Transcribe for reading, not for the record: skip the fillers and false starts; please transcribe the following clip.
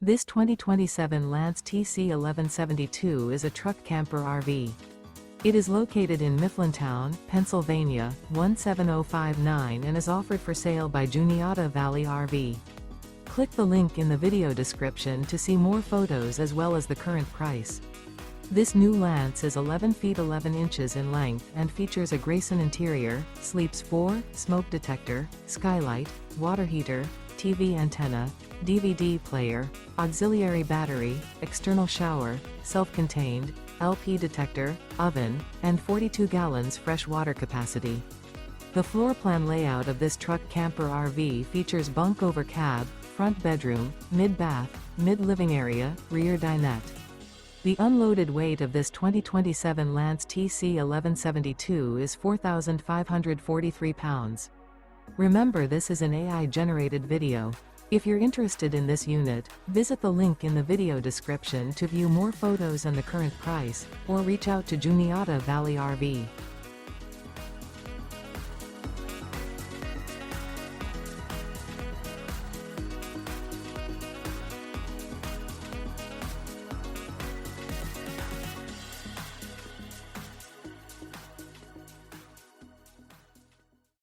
This 2027 Lance TC1172 is a truck camper RV. It is located in Mifflintown, Pennsylvania, 17059 and is offered for sale by Juniata Valley RV. Click the link in the video description to see more photos as well as the current price. This new Lance is 11 feet 11 inches in length and features a Grayson interior, sleeps 4, smoke detector, skylight, water heater, TV antenna, DVD player, auxiliary battery, external shower, self-contained, LP detector, oven, and 42 gallons fresh water capacity. The floor plan layout of this truck camper RV features bunk over cab, front bedroom, mid-bath, mid-living area, rear dinette. The unloaded weight of this 2027 Lance TC1172 is 4,543 pounds. Remember, this is an AI-generated video. If you're interested in this unit, visit the link in the video description to view more photos and the current price, or reach out to Juniata Valley RV.